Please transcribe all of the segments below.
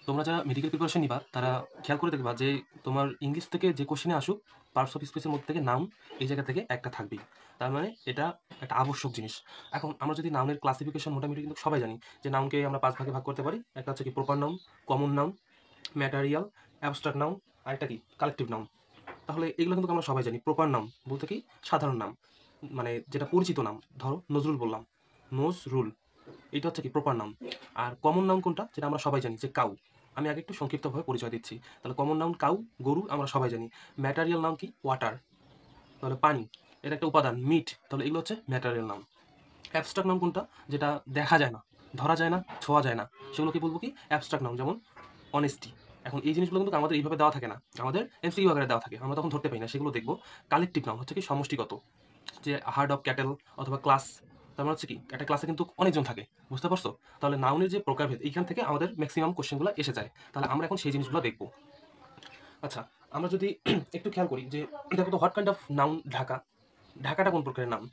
তোমরা যারা medical preparation নিবা তারা খেয়াল করে দেখবা যে তোমার ইংলিশ থেকে যে কোশ্চেনে আসুক পার্টস অফ স্পিচের মধ্যে থেকে নাউন এই জায়গা থেকে একটা থাকবেই। তার মানে এটা একটা আবশ্যক জিনিস। এখন আমরা যদি নাউনের ক্লাসিফিকেশন মোটামুটি কিন্তু সবাই জানি যে নাউনকে আমরা ৫ ভাগে ভাগ করতে পারি। একটা হচ্ছে কি proper noun, common noun, material, abstract noun, আরেকটা কি কালেকটিভ নাউন। তাহলে এগুলো কিন্তু আমরা সবাই জানি। প্রপার নাউন বলতে কি সাধারণ নাম, মানে যেটা পরিচিত নাম। ধরো নজরুল বললাম, নজরুল, এটা হচ্ছে কি প্রপার নাউন। আর কমন নাউন কোনটা, যেটা আমরা সবাই জানি যে কাউ। আমি আগে একটু সংক্ষিপ্তভাবে পরিচয় দিচ্ছি। তাহলে কমন নাউন কাউ, গরু, আমরা সবাই জানি। ম্যাটারিয়াল নাউন কি ওয়াটার, তাহলে পানি, এটা একটা উপাদান মিট, তাহলে এগুলো হচ্ছে ম্যাটারিয়াল নাউন। অ্যাবস্ট্রাক্ট নাউন কোনটা, যেটা দেখা যায় না, ধরা যায় না, ছোঁয়া যায় না, সেগুলোকে বলবো কি অ্যাবস্ট্রাক্ট নাউন। যেমন অনেস্টি। এখন এই জিনিসগুলো কিন্তু আমাদের এইভাবে দেওয়া থাকে না, আমাদের এমসিকিউ আকারে দেওয়া থাকে, আমরা তখন ধরতে পারি না, সেগুলো দেখবো। কালেকটিভ নাউন হচ্ছে কি সমষ্টিগত, যে হার্ড অফ ক্যাটেল অথবা ক্লাস। তার মানে হচ্ছে কি একটা ক্লাসে কিন্তু অনেকজন থাকে, বুঝতে পারছো? তাহলে নাউনের যে প্রকারভেদ এইখান থেকে আমাদের ম্যাক্সিমাম কোশ্চেনগুলো এসে যায়। তাহলে আমরা এখন সেই জিনিসগুলো দেখবো। আচ্ছা, আমরা যদি একটু খেয়াল করি যে দেখো তো what kind of noun Dhaka. ঢাকাটা কোন প্রকারের নাম?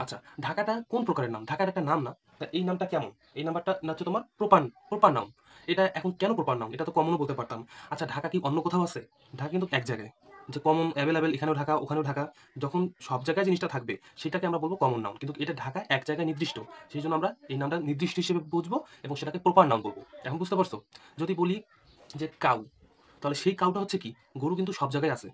আচ্ছা, ঢাকাটা কোন প্রকারের নাম? ঢাকার একটা নাম না? তা এই নামটা কেমন? এই নাম্বারটা না হচ্ছে তোমার প্রপার প্রপার নাউন। এটা এখন কেন প্রপার নাউন? এটা তো কমনও বলতে পারতাম। আচ্ছা, ঢাকা কি অন্য কোথাও আছে? ঢাকা কিন্তু এক জায়গায়। যে কমন অ্যাভেলেবেল, এখানেও ঢাকা ওখানেও ঢাকা। যখন সব জায়গায় জিনিসটা থাকবে সেটাকে আমরা বলবো কমন নাউন। কিন্তু এটা ঢাকা এক জায়গায় নির্দিষ্ট। সেই জন্য আমরা এই নামটা নির্দিষ্ট হিসেবে বুঝবো এবং সেটাকে প্রপার নাউন বলবো। এখন বুঝতে পারছো? যদি বলি যে কাউ, তাহলে সেই কাউটা হচ্ছে কি গরু কিন্তু সব জায়গায় আছে,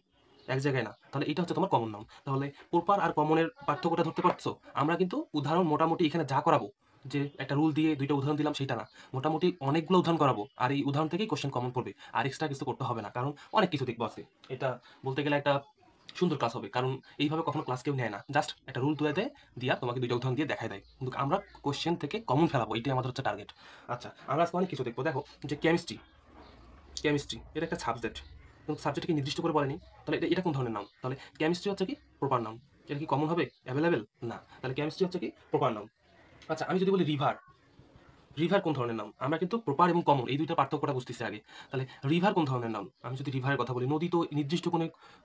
এক জায়গায় না। তাহলে এটা হচ্ছে তোমার কমন নাউন। তাহলে প্রপার আর কমনের পার্থক্যটা ধরতে পারছো? আমরা কিন্তু উদাহরণ মোটামুটি এখানে যা করাবো, যে একটা রুল দিয়ে দুইটা উদাহরণ দিলাম সেটা না, মোটামুটি অনেকগুলো উদাহরণ করাবো। আর এই উদাহরণ থেকেই কোশ্চেন কমন পড়বে, আর এক্সট্রা কিছু করতে হবে না, কারণ অনেক কিছু দেখবো আছে। এটা বলতে গেলে একটা সুন্দর ক্লাস হবে, কারণ এইভাবে কখনো ক্লাস কেউ নেয় না। জাস্ট একটা রুল তুলে দেয়, দিয়া তোমাকে দুইটা উদাহরণ দিয়ে দেখায় দেয়, কিন্তু আমরা কোশ্চেন থেকে কমন ফেলাবো, এটাই আমাদের হচ্ছে টার্গেট। আচ্ছা, আমরা আজকে অনেক কিছু দেখবো। দেখো যে কেমিস্ট্রি, কেমিস্ট্রি এটা একটা সাবজেক্ট, কিন্তু সাবজেক্টকে নির্দিষ্ট করে বলেনি। তাহলে এটা কোন ধরনের নাম? তাহলে কেমিস্ট্রি হচ্ছে কি প্রপার নাম। এটা কি কমন হবে, অ্যাভেলেবেল না? তাহলে কেমিস্ট্রি হচ্ছে কি প্রপার নাম। আচ্ছা, আমি যদি বলি রিভার, রিভার কোন ধরনের নাম? আমরা কিন্তু প্রপার এবং কমন এই দুইটা পার্থক্যটা বুঝতেছি আগে। তাহলে রিভার কোন ধরনের নাম? আমি যদি রিভারের কথা বলি, নদী তো নির্দিষ্ট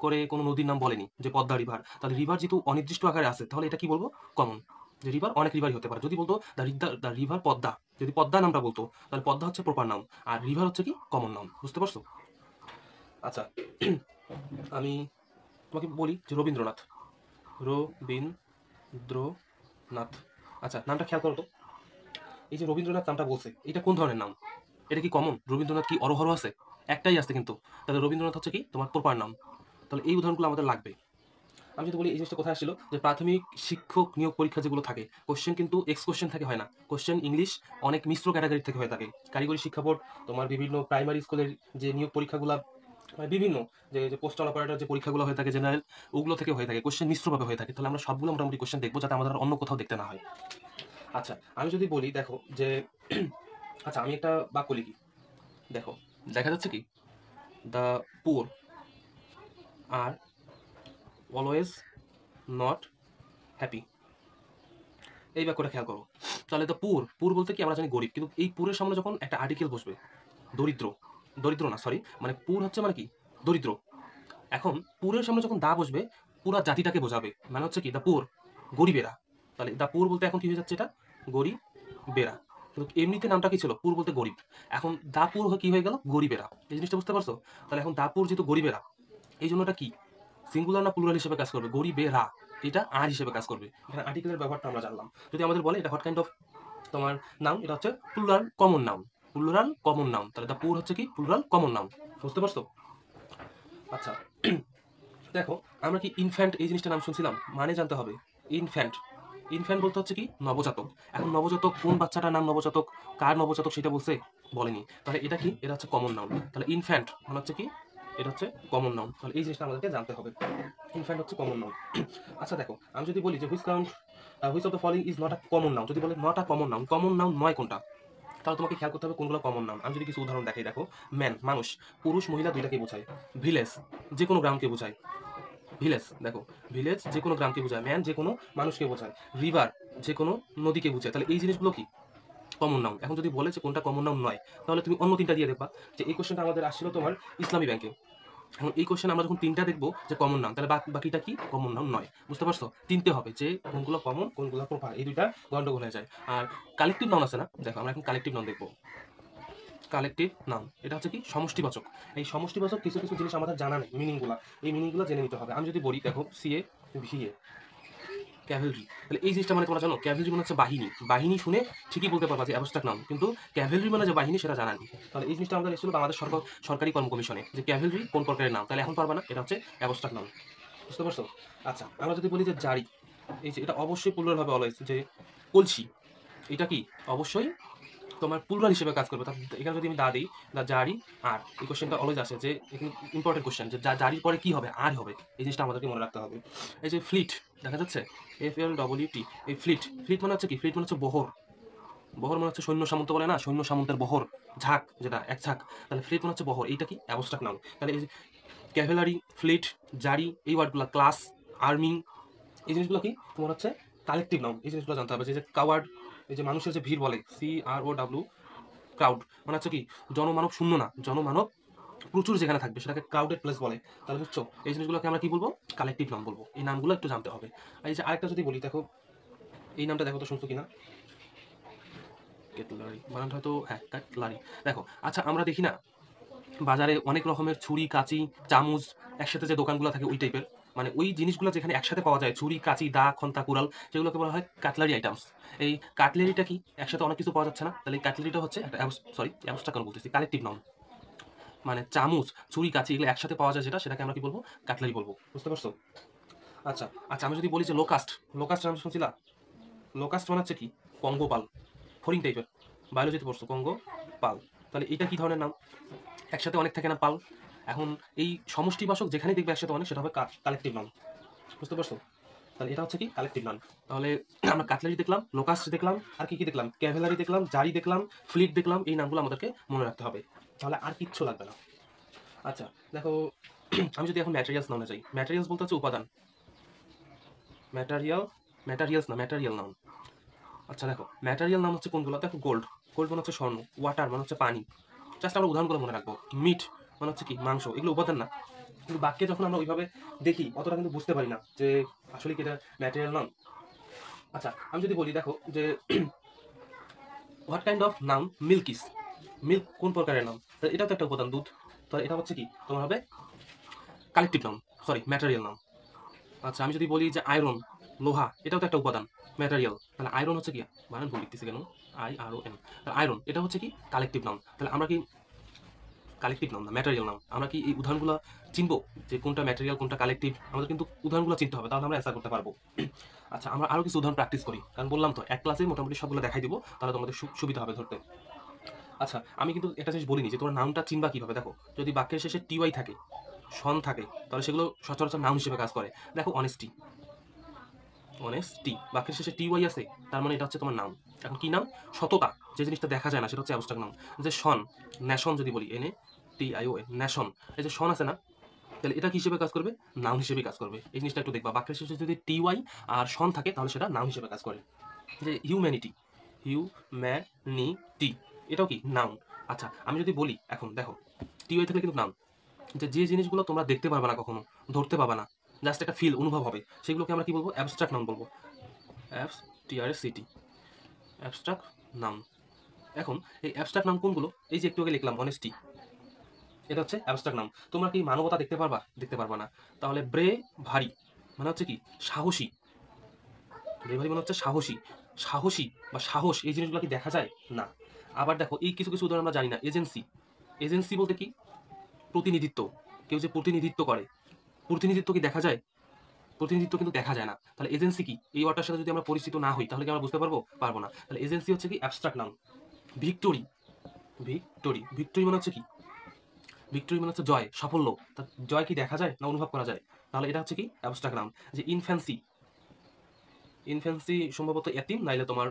করে কোনো নদীর নাম বলেনি যে পদ্মা রিভার। তাহলে রিভার যেহেতু অনির্দিষ্ট আকারে আছে, তাহলে এটা কি বলবো? কমন। যে রিভার অনেক রিভারই হতে পারে। যদি বলতো দ্য রিভার পদ্মা, যদি পদ্মা নামটা বলতো, তাহলে পদ্মা হচ্ছে প্রপার নাম, আর রিভার হচ্ছে কি কমন নাম। বুঝতে পারছো? আচ্ছা, আমি তোমাকে বলি যে রবীন্দ্রনাথ, রবীন্দ্রনাথ। আচ্ছা, নামটা খেয়াল করো তো। এই যে রবীন্দ্রনাথ নামটা বলছে, এটা কোন ধরনের নাম? এটা কি কমন? রবীন্দ্রনাথ কি অরহর আছে? একটাই আছে কিন্তু। তাহলে রবীন্দ্রনাথ হচ্ছে কি তোমার প্রপার নাম। তাহলে এই উদাহরণগুলো আমাদের লাগবে। আমি যদি বলি এই জিনিসটা কোথায় আসছিল, যে প্রাথমিক শিক্ষক নিয়োগ পরীক্ষা যেগুলো থাকে, কোশ্চেন কিন্তু এক্স কোশ্চেন থেকে হয় না। কোশ্চেন ইংলিশ অনেক মিশ্র ক্যাটাগরি থেকে হয়ে থাকে। কারিগরি শিক্ষা বোর্ড, তোমার বিভিন্ন প্রাইমারি স্কুলের যে নিয়োগ পরীক্ষাগুলো, মানে বিভিন্ন যে পোস্টাল অপারেটর যে পরীক্ষাগুলো হয়ে থাকে জেনারেল, ওগুলো থেকে হয়ে থাকে। কোশ্চেন মিশ্রভাবে হয়ে থাকে। তাহলে আমরা সবগুলো মোটামুটি কোশ্চেন দেখবো, যাতে আমাদের আর অন্য কোথাও দেখতে না হয়। আচ্ছা, আমি যদি বলি দেখো যে আচ্ছা আমি একটা বাক্য লিখি। দেখো, দেখা যাচ্ছে কি the poor are always not happy. এই বাক্যটা খেয়াল করো। তাহলে দ্য পুর, পুর বলতে কি আমরা জানি গরিব, কিন্তু এই পুরের সামনে যখন একটা আর্টিকেল বসবে, দরিদ্র, দরিদ্র না সরি, মানে পুর হচ্ছে মানে কি দরিদ্র। এখন পুরের সামনে যখন দা বসবে, পুরা জাতিটাকে বোঝাবে, মানে হচ্ছে কি দ্য পুর, গরিবেরা। তাহলে দ্য পুর বলতে এখন কি হয়ে যাচ্ছে, এটা গরিবেরা। কিন্তু এমনিতে নামটা কি ছিল, পুর বলতে গরিব। এখন দা পুর কি হয়ে গেল, গরিবেরা। এই জিনিসটা বুঝতে পারছো? তাহলে এখন দা পুর যেহেতু গরিবেরা, এই জন্য এটা কি সিঙ্গুলার না প্লুরাল হিসেবে কাজ করবে? গরিবেরা, এটা আর হিসেবে কাজ করবে। এখানে আর্টিকেলের ব্যবহারটা আমরা জানলাম। যদি আমাদের বলে এটা হোয়াট কাইন্ড অফ তোমার নাউন, এটা হচ্ছে plural common noun. Plural common noun, তাহলে দা পুর হচ্ছে কি প্লুরাল কমন নাউন। বুঝতে পারছো? আচ্ছা, দেখো আমরা কি ইনফ্যান্ট এই জিনিসটা নাম শুনছিলাম? মানে জানতে হবে। ইনফ্যান্ট, ইনফ্যান্ট বলতে হচ্ছে কি নবজাতক। এখন নবজাতক কোন বাচ্চাটার নাম নবজাতক, কার নবজাতক সেটা বলছে? বলেনি। তাহলে এটা কি, এটা হচ্ছে কমন নাউন। তাহলে ইনফ্যান্ট মানে হচ্ছে কি, এটা হচ্ছে কমন নাউন। তাহলে এই জিনিসটা আমাদেরকে জানতে হবে। ইনফ্যান্ট হচ্ছে কমন নাউন। আচ্ছা দেখো, আমি যদি বলি যে which of the following is not a common noun, যদি বলে not a common noun, common noun নয় কোনটা, তাহলে তোমাকে খেয়াল করতে হবে কোনগুলো কমন নাউন। আমি যদি কিছু উদাহরণ দেখাই, দেখো ম্যান মানুষ, পুরুষ মহিলা দুইটাকে বোঝায়। ভিলেজ যে কোনো গ্রামকে বোঝায়। ভিলেজ দেখো, ভিলেজ যে কোনো গ্রামকে বোঝায়। ম্যান যে কোনো মানুষকে বোঝায়। রিভার যে কোনো নদীকে বোঝায়। তাহলে এই জিনিসগুলো কি কমন নাউন। এখন যদি বলে যে কোনটা কমন নাউন নয়, তাহলে তুমি অন্য তিনটা দিয়ে দেখবা। যে এই কোশ্চেনটা আমাদের আসছিল তোমার ইসলামী ব্যাংকে। এখন এই কোশ্চেন আমরা যখন তিনটা দেখবো যে কমন নাউন, তাহলে বাকিটা কি কমন নাউন নয়। বুঝতে পারছো? চিনতে হবে যে কোনগুলো কমন কোনগুলো প্রপার, এই দুইটা গন্ডগোল হয়ে যায়। আর কালেকটিভ নাউন আছে না, দেখো আমরা এখন কালেকটিভ নাউন দেখবো। Collective noun. এটা হচ্ছে কি সমষ্টিবাচক। এই সমষ্টিবাচক কিছু কিছু জিনিস আমাদের জানা নেই, মিনিংগুলা, এই মিনিংগুলো জেনে নিতে হবে। আমি যদি বলি দেখো সিএ ভিএ ক্যাভেলরি, তাহলে এই জিনিসটা মানে তোমরা জানো ক্যাভেলরি মানে হচ্ছে বাহিনী। বাহিনী শুনে ঠিকই বলতে পারবা যে অ্যাবস্ট্রাক্ট নাউন, কিন্তু ক্যাভেলরি মানে যে বাহিনী সেটা জানা নেই। তাহলে এই জিনিসটা আমাদের এসেছিল বাংলাদেশ সরকারি কর্ম কমিশনে, যে ক্যাভেলরি কোন প্রকারের নাম, তাহলে এখন পারবা না, এটা হচ্ছে অ্যাবস্ট্রাক্ট নাউন। বুঝতে পারছো? আচ্ছা, আমরা যদি বলি যে জারি, এই যে এটা অবশ্যই প্লুরাল হবে অলওয়েজ, যে কলসি, এটা কি অবশ্যই তোমার প্লুরাল হিসেবে কাজ করবে। এখানে যদি আমি দা দিই, দা জারি আর, এই কোশ্চেনটা অলওয়েজ আসে যে এখানে ইম্পর্টেন্ট কোশ্চেন, যে জারির পরে কি হবে, আর হবে, এই জিনিসটা আমাদেরকে মনে রাখতে হবে। এই যে ফ্লিট দেখা যাচ্ছে, FLWT, এই ফ্লিট, ফ্লিট মানে হচ্ছে কি, ফ্লিট মানে হচ্ছে বহর। বহর মানে হচ্ছে সৈন্য সামন্ত বলে না, সৈন্য সামন্তের বহর, ঝাঁক, যেটা এক ঝাঁক, তাহলে ফ্লিট মানে হচ্ছে বহর, এইটা কি অ্যাবস্ট্রাক্ট নাউন। তাহলে এই যে ক্যাভেলারি, ফ্লিট, জারি, এই ওয়ার্ডগুলো, ক্লাস, আর্মি, এই জিনিসগুলো কি তোমার হচ্ছে কালেকটিভ নাউন। এই জিনিসগুলো জানতে হবে। যে কাওয়ার্ড, এই যে মানুষের যে ভিড় বলে, CROW, ক্রাউড মানে হচ্ছে কি জনমানব শূন্য না, জনমানব প্রচুর যেখানে থাকবে সেটাকে ক্রাউডেড প্লেস বলে। তাহলে বুঝছো, এই জিনিসগুলোকে আমরা কি বলবো, কালেকটিভ নাম বলবো। এই নামগুলো একটু জানতে হবে। আর এই যে আরেকটা যদি বলি, দেখো এই নামটা দেখো তো শুনছো কিনা, কেটলারি, বানানটা হয়তো হ্যাঁ কাটলারি। দেখো আচ্ছা, আমরা দেখি না বাজারে অনেক রকমের ছুরি, কাঁচি, চামচ একসাথে যে দোকানগুলো থাকে ওই টাইপের, মানে ওই জিনিসগুলো যেখানে একসাথে পাওয়া যায়, ছুরি, কাঁচি, দা, খন্তা, কুড়াল, সেগুলোকে বলা হয় কাটলারি আইটেমস। এই কাটলারিটা কি একসাথে অনেক কিছু পাওয়া যাচ্ছে না, তাহলে এই কাটলারিটা হচ্ছে একটা অ্যাবস্ট্রাক্ট নাউন বলতেছি, কালেকটিভ নাউন। মানে চামচ, ছুরি, কাঁচি এগুলো একসাথে পাওয়া যায় যেটা, সেটাকে আমরা কি বলবো, কাটলারি বলবো। বুঝতে পারছো? আচ্ছা আচ্ছা, আমি যদি বলি যে লোকাস্ট, লোকাস্ট নাম শুনছিলা? লোকাস্ট মানে হচ্ছে কি পঙ্গপাল, ফড়িং টাইপের, বায়োলজিতে পড়ছো পঙ্গপাল। তাহলে এটা কি ধরনের নাম, একসাথে অনেক থাকে না পাল। এখন এই সমষ্টিবাচক যেখানে দেখবে একসাথে অনেক, সেটা হবে কালেকটিভ নাউন। বুঝতে পারছো? তাহলে এটা হচ্ছে কি কালেকটিভ নাউন। তাহলে আমরা কাটলারি দেখলাম, লোকাস্ট দেখলাম, আর কি কি দেখলাম, ক্যাভেলারি দেখলাম, জারি দেখলাম, ফ্লিট দেখলাম, এই নামগুলো আমাদেরকে মনে রাখতে হবে, তাহলে আর কিচ্ছু লাগবে না। আচ্ছা দেখো, আমি যদি এখন ম্যাটেরিয়ালস নামে যাই, ম্যাটেরিয়ালস বলতে হচ্ছে উপাদান, ম্যাটেরিয়াল, ম্যাটেরিয়ালস না, ম্যাটেরিয়াল নাউন। আচ্ছা দেখো, ম্যাটেরিয়াল নাম হচ্ছে কোনগুলো, দেখো গোল্ড, গোল্ড মানে হচ্ছে স্বর্ণ, ওয়াটার মানে হচ্ছে পানি, জাস্ট আমরা উদাহরণগুলো মনে রাখবো। মিট মানে হচ্ছে কি মাংস, এগুলো উপাদান না, কিন্তু বাক্যে যখন আমরা ওইভাবে দেখি অতটা কিন্তু বুঝতে পারি না যে আসলে কি এটা ম্যাটেরিয়াল নাউন। আচ্ছা আমি যদি বলি দেখো যে what kind of noun milk is, milk কোন প্রকারের নাম, এটাও তো একটা উপাদান, দুধ, তো এটা হচ্ছে কি তোমার হবে collective noun, sorry material noun. আচ্ছা আমি যদি বলি যে আয়রন, লোহা, এটাও তো একটা উপাদান, ম্যাটেরিয়াল, তাহলে আয়রন হচ্ছে কি, মানে ভুল লিখতেছি কেন, IRON, তাহলে আয়রন এটা হচ্ছে কি কালেকটিভ নাউন। তাহলে আমরা কি কালেকটিভ নাউন না ম্যাটেরিয়াল নাউন, আমরা কি এই উদাহরণগুলো চিনবো যে কোনটা ম্যাটেরিয়াল কোনটা কালেকটিভ, আমাদের কিন্তু উদাহরণগুলো চিনতে হবে, তাহলে আমরা অ্যান্সার করতে পারবো। আচ্ছা আমরা আরো কিছু উদাহরণ প্র্যাকটিস করি, কারণ বললাম তো এক ক্লাসে মোটামুটি সবগুলো দেখাই দিব, তাহলে তোমাদের সুবিধা হবে ধরতে। আচ্ছা আমি কিন্তু একটা জিনিস বলিনি যে তোমার নাউনটা চিনবা কিভাবে, দেখো যদি বাক্যের শেষে TY থাকে, সন থাকে, তাহলে সেগুলো সচরাচর নাউন হিসেবে কাজ করে। দেখো অনেস্টি, অনেস্টি বাক্যের শেষে TY আছে, তার মানে এটা হচ্ছে তোমার নাউন। এখন কি নাম, সততা, যে জিনিসটা দেখা যায় না সেটা হচ্ছে অ্যাবস্ট্রাক্ট নাউন। যে শন, ন্যাশন যদি বলি, NATION, ন্যাশন, এই যে শন আছে না, তাহলে এটা কি হিসেবে কাজ করবে, নাউন হিসেবে কাজ করবে। এই জিনিসটা একটু দেখবা, বাক্যের শেষে যদি TY আর শন থাকে তাহলে সেটা নাউন হিসেবে কাজ করে। যে হিউম্যানিটি, হিউম্যানিটি, এটাও কি নাউন। আচ্ছা আমি যদি বলি এখন দেখো TY থাকলে কিন্তু নাউন, যে জিনিসগুলো তোমরা দেখতে পারবে না কখনো, ধরতে পারবে না, জাস্ট একটা ফিল অনুভব হবে, সেগুলোকে আমরা কি বলবো, অ্যাবস্ট্রাক্ট নাউন বলবো। TRACT, abstract noun. এখন এই অ্যাবস্ট্রাক্ট নাউন কোনগুলো, এই যে একটু আগে লিখলাম অনেস্টি, এটা হচ্ছে অ্যাবস্ট্রাক্ট নাউন। তোমরা কি মানবতা দেখতে পারবা, দেখতে পারবা না। তাহলে ব্রে ভারী মানে হচ্ছে কি সাহসী, ব্রে ভারী মানে হচ্ছে সাহসী, সাহসী বা সাহস, এই জিনিসগুলো কি দেখা যায় না। আবার দেখো এই কিছু কিছু উদাহরণ আমরা জানি না, এজেন্সি, এজেন্সি বলতে কি প্রতিনিধিত্ব, কেউ যে প্রতিনিধিত্ব করে, প্রতিনিধিত্ব কি দেখা যায়, প্রতিনিধিত্ব কিন্তু দেখা যায় না। তাহলে এজেন্সি কি, এই ওয়ার্ডটার সাথে যদি আমরা পরিচিত না হই তাহলে কি আমরা বুঝতে পারবো, পারবো না। তাহলে এজেন্সি হচ্ছে কি abstract noun. Victory, victory, victory মানে হচ্ছে কি, ভিক্টোরি মানে হচ্ছে জয়, সাফল্য, তা জয় কি দেখা যায় না অনুভব করা যায়, তাহলে এটা হচ্ছে কি অ্যাবস্ট্রাক্ট নাউন। যে ইনফ্যান্সি, ইনফ্যান্সি সম্ভবত এতিম নাইলে তোমার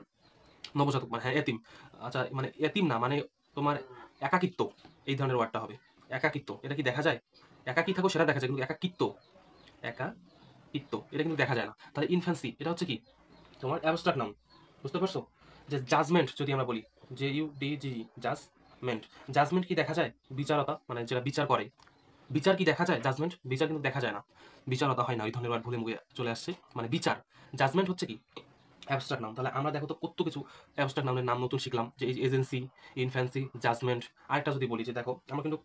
নবজাতক, মানে হ্যাঁ এতিম। আচ্ছা মানে এতিম না, মানে তোমার একাকিত্ব, এই ধরনের ওয়ার্ডটা হবে একাকিত্ব, এটা কি দেখা যায়, একাকি থাকো সেটা দেখা যায়, কিন্তু একাকিত্ব, একাকিত্ব এটা কিন্তু দেখা যায় না। তাহলে ইনফ্যান্সি এটা হচ্ছে কি তোমার অ্যাবস্ট্রাক্ট নাউন। বুঝতে পারছো? যে জাজমেন্ট যদি আমরা বলি, JUDG, জাজমেন্ট, জাজমেন্ট কি দেখা যায়, বিচারতা, মানে যেটা বিচার করে, বিচার কি দেখা যায়, জাজমেন্ট, বিচার কিন্তু দেখা যায় না, বিচারতা হয় না, ওই ধরনের ওয়ার্ড ভুলে মুখে চলে আসছে, মানে বিচার, জাজমেন্ট হচ্ছে কি অ্যাবস্ট্রাক্ট নাউন। তাহলে আমরা দেখো তো কত কিছু অ্যাবস্ট্রাক্ট নাউনের নাম নতুন শিখলাম, যে এই এজেন্সি, ইনফ্যান্সি, জাজমেন্ট। আরেকটা যদি বলি যে দেখো আমরা কিন্তু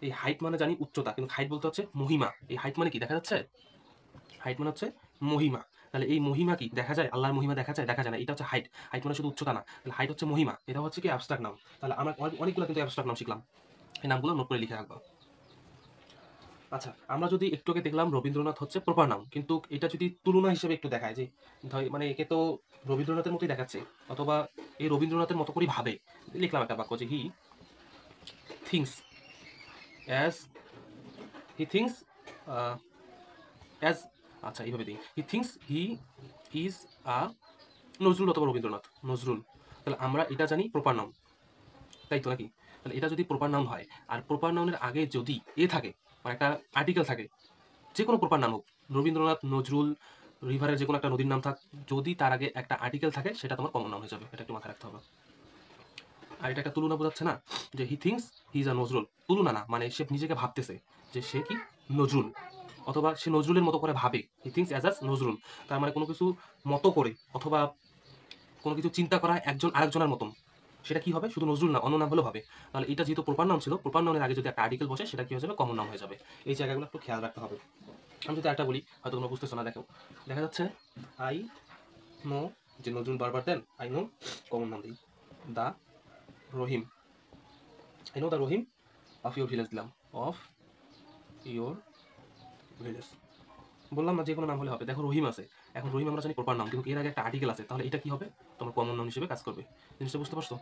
এই হাইট মানে জানি উচ্চতা, কিন্তু হাইট বলতে হচ্ছে মহিমা। এই হাইট মানে কি দেখা যাচ্ছে? হাইট মানে হচ্ছে মহিমা। তাহলে এই মহিমা কি দেখা যায়? আল্লাহর মহিমা দেখা যায়? দেখা যায় না। এটা হচ্ছে হাইট। হাইট মানে শুধু উচ্চতা না। তাহলে হাইট হচ্ছে মহিমা। এটা হচ্ছে কি অ্যাবস্ট্রাক্ট নাউন। তাহলে আমরা অনেকগুলো কিন্তু অ্যাবস্ট্রাক্ট নাউন শিখলাম। এই নামগুলো নোট করে লিখে রাখবা। আচ্ছা, আমরা যদি একটু আগে দেখলাম রবীন্দ্রনাথ হচ্ছে প্রপার নাউন, কিন্তু এটা যদি তুলনা হিসেবে একটু দেখায় যে মানে একে তো রবীন্দ্রনাথের মতোই দেখাচ্ছে, অথবা এই রবীন্দ্রনাথের মতো করেই ভাবে, লিখলাম একটা বাক্য যে he thinks as he thinks as, আচ্ছা এইভাবে দিই, he thinks he is a Nazrul অথবা রবীন্দ্রনাথ, নজরুল। তাহলে আমরা এটা জানি প্রপার নাউন, তাই তো নাকি? তাহলে এটা যদি প্রপার নাউন হয়, আর প্রপার নাউনের আগে যদি থাকে, মানে একটা আর্টিকেল থাকে, যে কোনো প্রপার নাম হোক, রবীন্দ্রনাথ, নজরুল, রিভারের যে কোনো একটা নদীর নাম থাক, যদি তার আগে একটা আর্টিকেল থাকে সেটা তোমার কমন নাউন হয়ে যাবে। এটা একটু মাথায় রাখতে হবে। আর এটা একটা তুলনা বোঝাচ্ছে না, যে he thinks he is a Nazrul. তুলনা না, মানে সে নিজেকে ভাবতেছে যে সে কি নজরুল, অথবা সে নজরুলের মতো করে ভাবে, হি থিংস অ্যাজ আস নজরুল। তার মানে কোনো কিছু মতো করে, অথবা কোনো কিছু চিন্তা করা একজন আরেকজনের মতন, সেটা কি হবে? শুধু নজরুল না, অন্য নাম হলেও হবে। তাহলে এটা যেহেতু প্রপার নাম ছিল, প্রপার নামের আগে যদি একটা আর্টিকেল বসে, সেটা কি হয়ে যাবে? কমন নাম হয়ে যাবে। এই জায়গাগুলো একটু খেয়াল রাখতে হবে। আমি যদি একটা বলি, হয়তো তোমরা বুঝতেছো না, দেখো দেখা যাচ্ছে আই নো, যে নজরুল বারবার দেন, আই নো, কমন নাম দিই the Rahim, I know the Rahim of your village দিলাম, অফ ইউর ভিলেজ। বললাম না যে কোনো নাম হলে হবে। দেখো রহিম আছে, এখন রহিম আমরা জানি প্রপার নাম, কিন্তু এর আগে একটা আর্টিকেল আছে, তাহলে এটা কি হবে? তোমার কমন নাম হিসেবে কাজ করবে। জিনিসটা বুঝতে পারছো?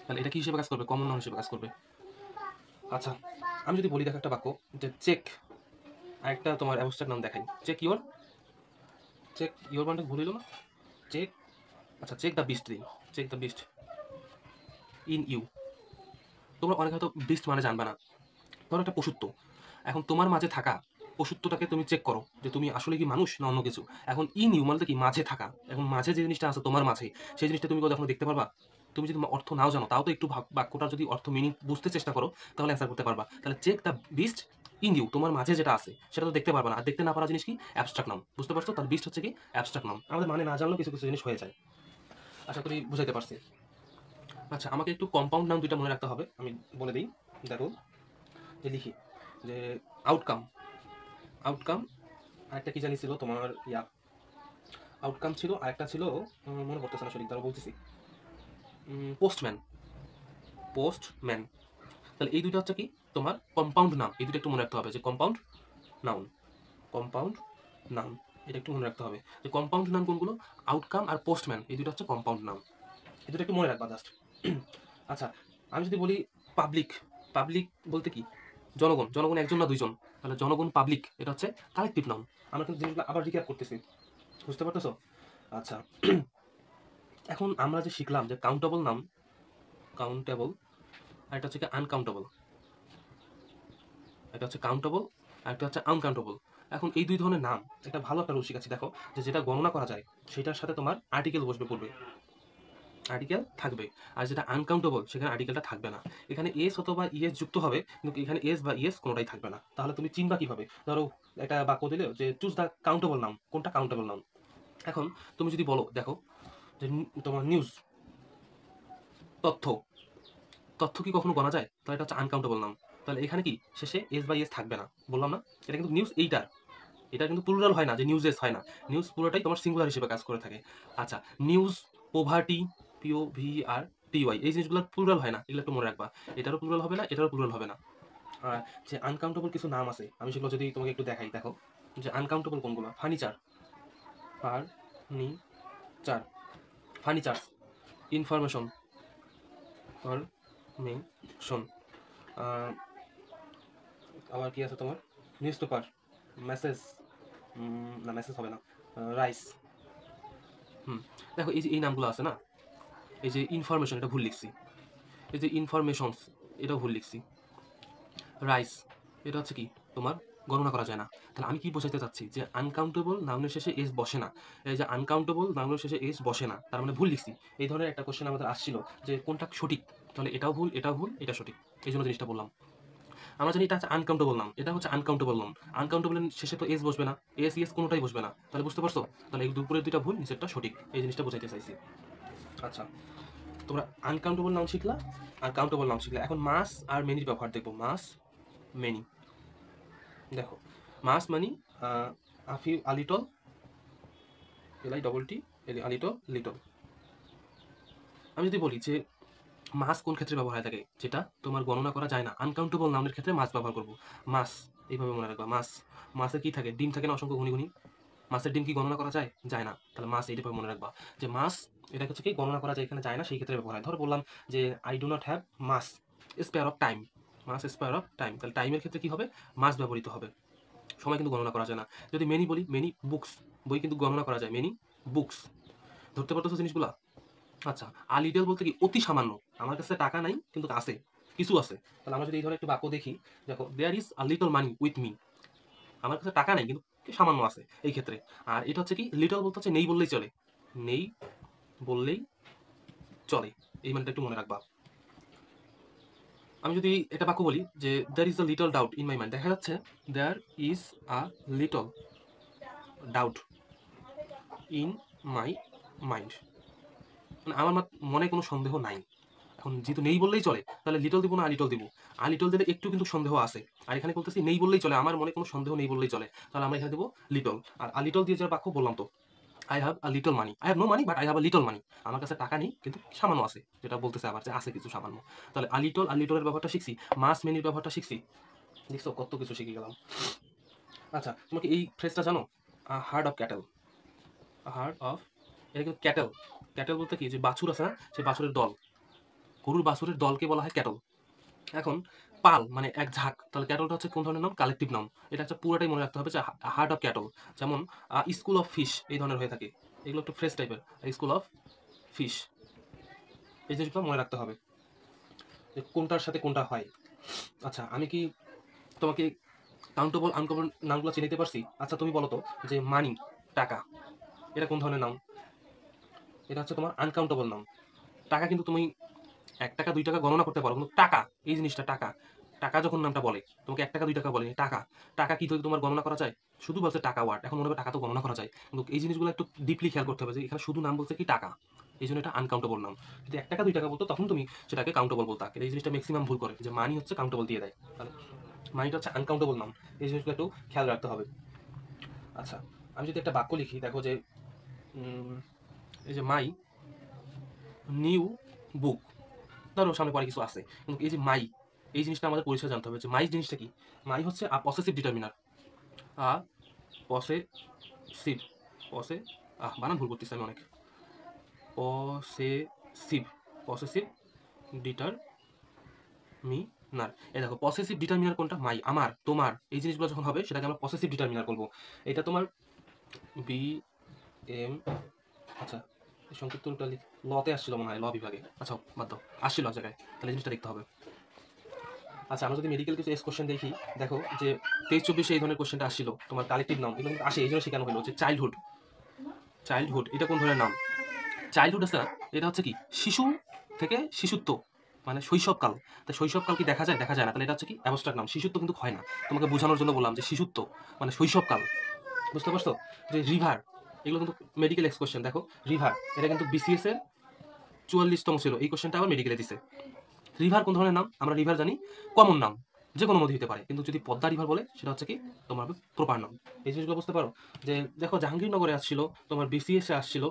তাহলে এটা কি হিসেবে কাজ করবে? কমন নাম হিসেবে কাজ করবে। আচ্ছা, আমি যদি বলি দেখো একটা বাক্য, যে চেক, আরেকটা তোমার অ্যাবস্ট্রাক্ট নাম দেখাই, চেক ইওর, চেক ইওর মানে ভুল হইল না, চেক, আচ্ছা চেক দ্য বিস্ট দিন, check the beast in you. তোমরা অনেক হয়তো বিস্ট মানে জানবে না। ধরো একটা পশুত্ব, এখন তোমার মাঝে থাকা পশুত্বটাকে তুমি চেক করো যে তুমি আসলে কি মানুষ না অন্য কিছু। এখন ইন ইউ মানে কি? মাঝে থাকা। এখন মাঝে যে জিনিসটা আছে তোমার মাঝে, সেই জিনিসটা তুমি কখনো দেখতে পারবা? তুমি যদি অর্থ নাও জানো, তাও তো একটু বাক্যটার যদি অর্থ মিনিং বুঝতে চেষ্টা করো, তাহলে অ্যান্সার করতে পারবা। তাহলে check the beast in you, তোমার মাঝে যেটা আছে সেটা তো দেখতে পারবা না। আর দেখতে না পারা জিনিস কি? অ্যাবস্ট্রাক্ট নাম। বুঝতে পারছো? তার বিস্ট হচ্ছে কি? অ্যাবস্ট্রাক্ট নাম। আমাদের মানে না জানলেও কিছু কিছু জিনিস হয়ে যায়। আশা করি বুঝাইতে পারছি। আচ্ছা, আমাকে একটু কম্পাউন্ড নাম দুইটা মনে রাখতে হবে, আমি বলে দিই। দেখো, যে লিখি যে আউটকাম, আউটকাম, আরেকটা কি জানি ছিল তোমার, আউটকাম ছিল, আরেকটা ছিল মনে পড়তেছে না সঠিক, তারা বলতেছি, পোস্টম্যান, পোস্টম্যান। তাহলে এই দুইটা হচ্ছে কি? তোমার কম্পাউন্ড নাম। এই দুটো একটু মনে রাখতে হবে, যে কম্পাউন্ড নাউন, কম্পাউন্ড নাউন, এটা একটু মনে রাখতে হবে যে কম্পাউন্ড নাম কোনগুলো? আউটকাম আর পোস্টম্যান, এই দুটো হচ্ছে কম্পাউন্ড নাম। এই দুটো একটু মনে রাখবা জাস্ট। আচ্ছা, আমি যদি বলি পাবলিক, পাবলিক বলতে কি? জনগণ। জনগণ একজন না দুইজন? তাহলে জনগণ পাবলিক, এটা হচ্ছে কালেকটিভ নাউন। আমরা কিন্তু জিনিসগুলো আবার রিক্যাপ করতেছি, বুঝতে পারতেছো? আচ্ছা, এখন আমরা যে শিখলাম যে কাউন্টেবল নাম, কাউন্টেবল, আর এটা হচ্ছে কি আনকাউন্টেবল, এটা হচ্ছে কাউন্টেবল আর একটা হচ্ছে আনকাউন্টেবল। এখন এই দুই ধরনের নাম, একটা ভালো একটা রুল শিখাচ্ছি, দেখো যে যেটা গণনা করা যায় সেটার সাথে তোমার আর্টিকেল বসবে পড়বে, আর্টিকেল থাকবে। আর যেটা আনকাউন্টেবল সেখানে আর্টিকেলটা থাকবে না। এখানে এস অথবা ইএস যুক্ত হবে, কিন্তু এখানে এস বা ইএস কোনোটাই থাকবে না। তাহলে তুমি চিনবা কিভাবে? ধরো একটা বাক্য দিলে যে চুজ দ্য কাউন্টেবল নাম, কোনটা কাউন্টেবল নাম। এখন তুমি যদি বলো, দেখো যে তোমার নিউজ, তথ্য, তথ্য কি কখনো গণা যায়? তাহলে এটা হচ্ছে আনকাউন্টেবল নাম। তাহলে এখানে কি শেষে এস বাই এস থাকবে না, বললাম না? এটা কিন্তু নিউজ এইটার, এটা কিন্তু প্লুরাল হয় না, যে নিউজেস হয় না। নিউজ পুরোটাই তোমার সিঙ্গুলার হিসেবে কাজ করে থাকে। আচ্ছা, নিউজ, পোভার্টি, পিও ভি আর টিওয়াই, এই জিনিসগুলো প্লুরাল হয় না, এগুলো একটু মনে রাখবা। এটারও প্লুরাল হবে না, এটারও প্লুরাল হবে না। আর যে আনকাউন্টেবল কিছু নাম আছে, আমি সেগুলো যদি তোমাকে একটু দেখাই, দেখো যে আনকাউন্টেবল কোনগুলো। Furniture, furniture, furnitures, information, information, আবার কি আছে তোমার? নিউজ পেপার, মেসেজ, না মেসেজ হবে না, রাইস। দেখো এই যে এই নামগুলো আছে না, এই যে ইনফরমেশন, এটা ভুল লিখছি। এই যে ইনফরমেশনস, এটাও ভুল লিখছি। রাইস, এটা হচ্ছে কি? তোমার গণনা করা যায় না। তাহলে আমি কি বোঝাতে চাচ্ছি? যে আনকাউন্টেবল নাউনের শেষে এস বসে না। এই যে আনকাউন্টেবল নাউনের শেষে এস বসে না, তার মানে ভুল লিখছি। এই ধরনের একটা কোশ্চেন আমাদের আসছিল যে কোনটা সঠিক, তাহলে এটাও ভুল, এটাও ভুল, এটা সঠিক, এই জন্য জিনিসটা বললাম। আমরা জানি এটা হচ্ছে আনকাউন্টেবল নাউন, এটা হচ্ছে আনকাউন্টেবল নাউন। আনকাউন্টেবল শেষে তো এস বসবে না, এস ইএস কোনোটাই বসবে না। তাহলে বুঝতে পারছো? তাহলে এই দুপুরের দুইটা ভুল, নিচেরটা সঠিক, এই জিনিসটা বোঝাইতে চাইছি। আচ্ছা, তোমরা আনকাউন্টেবল নাউন শিখলা আর কাউন্টেবল নাউন শিখলা। এখন মাস আর মেনির ব্যবহার দেখবো। মাস, মেনি। দেখো, মাস মানি আফি আলিটল, এলাই ডবল টি, এলি আলিটল লিটল। আমি যদি বলি যে মাস কোন ক্ষেত্রে ব্যবহার হয়ে থাকে, যেটা তোমার গণনা করা যায় না, আনকাউন্টেবল নাউনের ক্ষেত্রে মাস ব্যবহার করবো। মাস, এইভাবে মনে রাখবা। মাস, মাসে কি থাকে? ডিম থাকে না অসংখ্য ঘুনি ঘুনি। মাসের ডিম কি গণনা করা যায়? যায় না। তাহলে মাস এইভাবে মনে রাখবা যে মাস, এটা হচ্ছে কি গণনা করা যায়, এখানে যায় না, সেই ক্ষেত্রে ব্যবহার হয়। ধরো বললাম যে I do not have mass spare of time, mass spare of time, তাহলে টাইমের ক্ষেত্রে কি হবে? মাস ব্যবহৃত হবে। সময় কিন্তু গণনা করা যায় না। যদি মেনি বলি, মেনি বুকস, বই কিন্তু গণনা করা যায়, মেনি বুকস। ধরতে পারতেছো জিনিসগুলা? আচ্ছা, আ লিটল বলতে কি? অতি সামান্য। আমার কাছে টাকা নাই কিন্তু আছে, কিছু আছে। তাহলে আমরা যদি এই ধরনের একটু বাক্য দেখি, দেখো there is a little money with me, আমার কাছে টাকা নেই কিন্তু সামান্য আছে এই ক্ষেত্রে। আর এটা হচ্ছে কি? লিটল বলতে হচ্ছে নেই বললেই চলে, নেই বললেই চলে, এই মানটা একটু মনে রাখবা। আমি যদি এটা বাক্য বলি যে there is a little doubt in my mind, দেখা যাচ্ছে there is a little doubt in my mind, মানে আমার মনে কোনো সন্দেহ নাই। এখন যেহেতু নেই বললেই চলে, তাহলে লিটল দিব না আ লিটল দিব? আ লিটল দিলে একটু কিন্তু সন্দেহ আছে, আর এখানে বলতেছি নেই বললেই চলে, আমার মনে কোনো সন্দেহ নেই বললেই চলে, তাহলে আমরা এখানে দেবো লিটল। আর আ লিটল দিয়ে যে বাক্য বললাম তো, I have a little money, I have no money but I have a little money, আমার কাছে টাকা নেই কিন্তু সামান্য আছে, যেটা বলতেছে আবার যে আছে কিছু সামান্য। তাহলে আ লিটল, আর লিটলের ব্যবহারটা শিখছি, মাস মেনির ব্যবহারটা শিখছি, দেখছো কত কিছু শিখে গেলাম। আচ্ছা, তোমাকে এই ফ্রেজটা জানো? Hard of cattle, hard of, এটা কিন্তু ক্যাটেল, ক্যাটেল বলতে কি? যে বাছুর আছে না, সেই বাছুরের দল, গরুর বাছুরের দলকে বলা হয় ক্যাটল। এখন পাল মানে এক ঝাঁক, তাহলে ক্যাটলটা হচ্ছে কোন ধরনের নাম? কালেকটিভ নাম। এটা হচ্ছে পুরোটাই মনে রাখতে হবে যে হার্ড অফ ক্যাটল। যেমন স্কুল অফ ফিশ এই ধরনের হয়ে থাকে, এগুলো একটু ফ্রেশ টাইপের। স্কুল অফ ফিশ, এই জিনিসগুলো মনে রাখতে হবে যে কোনটার সাথে কোনটা হয়। আচ্ছা, আমি কি তোমাকে কাউন্টেবল আনকাউন্টেবল নামগুলো চিনে নিতে পারছি? আচ্ছা তুমি বলো তো যে মানি, টাকা, এটা কোন ধরনের নাম? এটা হচ্ছে তোমার আনকাউন্টেবল নাম। টাকা কিন্তু তুমি ১ টাকা ২ টাকা গণনা করতে পারো, কিন্তু টাকা, এই জিনিসটা টাকা, টাকা যখন নামটা বলে তোমাকে ১ টাকা ২ টাকা বলে টাকা, টাকা কি তোমার গণনা করা যায়? শুধু বলছে টাকা ওয়ার্ড, এখন মনে হবে টাকা তো গণনা করা যায়, কিন্তু এই জিনিসগুলো একটু ডিপলি খেয়াল করতে হবে যে এখানে শুধু নাম বলছে কি টাকা, এই জন্য এটা আনকাউন্টেবল নাম। যদি ১ টাকা ২ টাকা বলতো তখন তুমি সেটাকে কাউন্টেবল বলতা। এই জিনিসটা ম্যাক্সিমাম ভুল করে যে মানি হচ্ছে কাউন্টেবল দিয়ে দেয়, তাহলে মানিটা হচ্ছে আনকাউন্টেবল নাম, এই জিনিসগুলো একটু খেয়াল রাখতে হবে। আচ্ছা, আমি যদি একটা বাক্য লিখি, দেখো যে এই যে মাই নিউ বুক, ধরো সামনে পরে কিছু আছে, কিন্তু এই যে মাই, এই জিনিসটা আমাদের পরিচয় জানতে হবে যে মাই জিনিসটা কি। মাই হচ্ছে আ পসেসিভ ডিটারমিনার, আ পসেসিভ, পসে, বানান ভুল করতেছি আমি অনেক, পসেসিভ, পসেসিভ ডিটারমিনার। এই দেখো পসেসিভ ডিটারমিনার কোনটা? মাই, আমার, তোমার, এই জিনিসগুলো যখন হবে সেটাকে আমরা পসেসিভ ডিটারমিনার বলবো। এটা তোমার বি এম, আচ্ছা এই সংক্ষিপ্ত রূপটা লতে আসছিল মনে হয়, ল বিভাগে, আচ্ছা বাদ দাও, আসছিল এক জায়গায়, তাহলে জিনিসটা দেখতে হবে। আচ্ছা, আমরা যদি মেডিকেল কিছু এস কোশ্চেন দেখি, দেখো যে ২৩-২৪ এই ধরনের কোশ্চেনটা আসছিল, তোমার কালেক্টিভ নাম এগুলো কিন্তু আসে, এই জন্য শেখানো হলো যে চাইল্ডহুড, চাইল্ডহুড এটা কোন ধরনের নাম? চাইল্ডহুড আছে না, এটা হচ্ছে কি শিশু থেকে শিশুত্ব, মানে শৈশবকাল। তাই শৈশবকাল কি দেখা যায়? দেখা যায় না, তাহলে এটা হচ্ছে কি অ্যাবস্ট্রাক্ট নাম, শিশুত্ব কিন্তু হয় না। তোমাকে বোঝানোর জন্য বললাম যে শিশুত্ব মানে শৈশবকাল, বুঝতে পারছো? যে রিভার, এগুলো কিন্তু মেডিকেল এক্স কোশ্চেন, দেখো রিভার, এটা কিন্তু বিসিএস এর ৪৪তম ছিল, এই কোশ্চেনটা আবার মেডিকেলে দিছে। রিভার কোন ধরনের নাম? আমরা রিভার জানি কমন নাম, যে কোনো নদী হতে পারে, কিন্তু যদি পদ্মা রিভার বলে সেটা হচ্ছে কি তোমার প্রপার নাম। এই জিনিসগুলো বুঝতে পারো যে দেখো জাহাঙ্গীরনগরে আসছিল, তোমার বিসিএস এ আসছিল,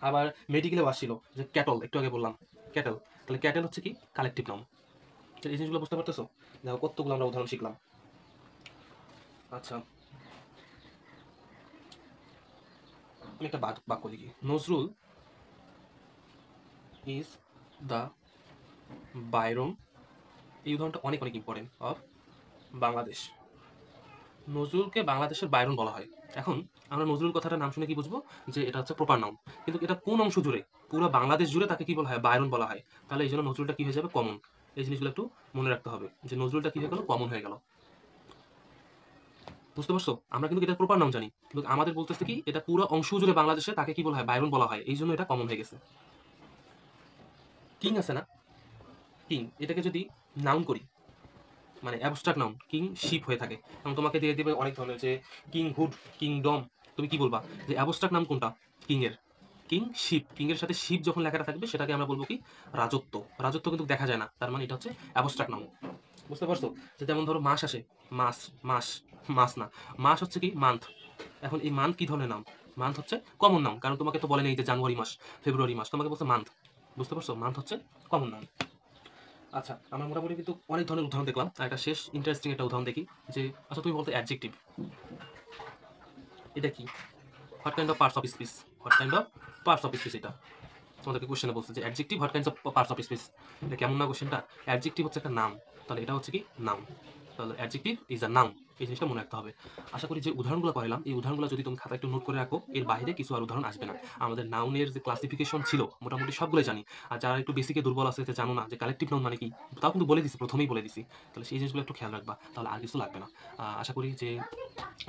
আবার মেডিকেলেও আসছিল যে ক্যাটল, একটু আগে বললাম ক্যাটল, তাহলে ক্যাটেল হচ্ছে কি কালেকটিভ নাম। এই জিনিসগুলো বুঝতে পারতেছো? দেখো কতগুলো আমরা উদাহরণ শিখলাম। আচ্ছা, আমি একটা বাক্য লিখি, নজরুল ইজ দ্য বাইরন, এই উদাহরণটা অনেক অনেক ইম্পর্টেন্ট, অফ বাংলাদেশ। নজরুলকে বাংলাদেশের বাইরন বলা হয়। এখন আমরা নজরুল কথাটা নাম শুনে কি বুঝবো? যে এটা হচ্ছে প্রপার নাউন, কিন্তু এটা কোন অংশ জুড়ে? পুরো বাংলাদেশ জুড়ে তাকে কি বলা হয়? বাইরন বলা হয়। তাহলে এই জন্য নজরুলটা কি হয়ে যাবে? কমন। এই জিনিসগুলো একটু মনে রাখতে হবে যে নজরুলটা কি হয়ে গেল? কমন হয়ে গেল। বুঝতে পারছো? আমরা কিন্তু এটা প্রপার নাম জানি, কিন্তু আমাদের বলতেছে কি এটা পুরো অংশ জুড়ে বাংলাদেশে তাকে কি বলা হয়? বাইরন বলা হয়, এই জন্য এটা কমন হয়ে গেছে। কিং আছে না, কিং, এটাকে যদি নাউন করি, মানে অ্যাবস্ট্রাক্ট নাউন কিংশিপ হয়ে থাকে। এবং তোমাকে দিয়ে দিবে অনেক ধরনের যে কিংহুড, কিংডম, তুমি কি বলবা যে অ্যাবস্ট্রাক্ট নাম কোনটা কিংয়ের? কিংশিপ, কিংয়ের সাথে শিপ যখন লেখাটা থাকবে সেটাকে আমরা বলবো কি রাজত্ব। রাজত্ব কিন্তু দেখা যায় না, তার মানে এটা হচ্ছে অ্যাবস্ট্রাক্ট নাউন। বুঝতে পারছো? যে যেমন ধরো মাস আসে, মাস, মাস, মাস না, মাস হচ্ছে কি মান্থ। এখন এই মান্থ কি ধরনের নাম? মান্থ হচ্ছে কমন নাম, কারণ তোমাকে তো বলে নেই যে জানুয়ারি মাস, ফেব্রুয়ারি মাস, তোমাকে বলছে মান্থ। বুঝতে পারছো? মান্থ হচ্ছে কমন নাম। আচ্ছা, আমরা মোটামুটি কিন্তু অনেক ধরনের উদাহরণ দেখলাম। আর একটা শেষ ইন্টারেস্টিং একটা উদাহরণ দেখি যে, আচ্ছা তুমি বলতো অ্যাডজেক্টিভ, এটা কি? What kind of parts of speech? What kind of parts of speech এটা তোমাদেরকে কোশ্চেনে বলছে যে adjective what kinds of parts of speech. এটা কেমন না কোশ্চেনটা? অ্যাডজেক্টিভ হচ্ছে একটা নাম, তাহলে এটা হচ্ছে কি নাউন। তাহলে অ্যাডজেক্টিভ ইজ আ নাউন, এই জিনিসটা মনে রাখতে হবে। আশা করি যে উদাহরণগুলো করালাম এই উদাহরণগুলো যদি তুমি খাতা একটু নোট করে রাখো, এর বাইরে কিছু আর উদাহরণ আসবে না। আমাদের নাউনের যে ক্লাসিফিকেশন ছিল মোটামুটি সবগুলোই জানি। আর যারা একটু বেসিকে দুর্বল আছে যে জানো না যে কালেকটিভ নাউন মানে কি, তাও কিন্তু বলে দিছি, প্রথমেই বলে দিছি। তাহলে সেই জিনিসগুলো একটু খেয়াল রাখবা, তাহলে আর কিছু লাগবে না। আশা করি যে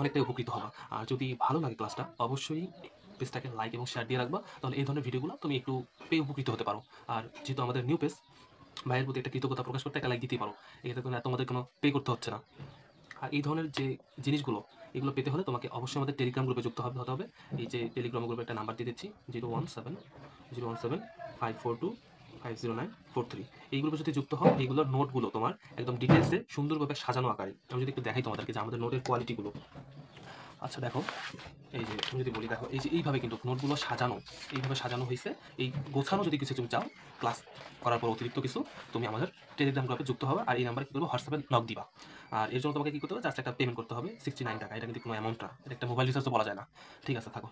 অনেকটাই উপকৃত হবা। আর যদি ভালো লাগে ক্লাসটা অবশ্যই পেজটাকে লাইক এবং শেয়ার দিয়ে রাখবা, তাহলে এই ধরনের ভিডিওগুলো তুমি একটু পেয়ে উপকৃত হতে পারো। আর যেহেতু আমাদের নিউ পেজ, ভাইয়ের প্রতি একটা কৃতজ্ঞতা প্রকাশ করতে একটা লাইক দিতেই পারো। এক্ষেত্রে কোনো তোমাদের কোনো পে করতে হচ্ছে না। আর এই ধরনের যে জিনিসগুলো, এগুলো পেতে হলে তোমাকে অবশ্যই আমাদের টেলিগ্রাম গ্রুপে যুক্ত হতে হবে। এই যে টেলিগ্রাম গ্রুপে একটা নাম্বার দিয়ে দিচ্ছি, 017 542 এই গ্রুপে যদি যুক্ত হও, এইগুলোর নোটগুলো তোমার একদম ডিটেলসে সুন্দরভাবে সাজানো আকারে আমি যদি একটু দেখাই তোমাদেরকে যে আমাদের নোটের কোয়ালিটিগুলো। আচ্ছা দেখো, এই যে তুমি যদি বলি দেখো, এই যে এইভাবে কিন্তু নোটগুলো সাজানো, এইভাবে সাজানো হয়েছে। এই গোছানো যদি কিছু তুমি চাও ক্লাস করার পর অতিরিক্ত কিছু, তুমি আমাদের টেলিগ্রাম গ্রুপে যুক্ত হবে। আর এই নাম্বারে কী করবো, হোয়াটসঅ্যাপে নক দিবা। আর এর জন্য তোমাকে কী করতে হবে, জাস্ট একটা পেমেন্ট করতে হবে 69 টাকা। এটা কিন্তু কোনো অ্যামাউন্ট না, এটা একটা মোবাইল রিচার্জও বলা যায় না। ঠিক আছে, থাকো।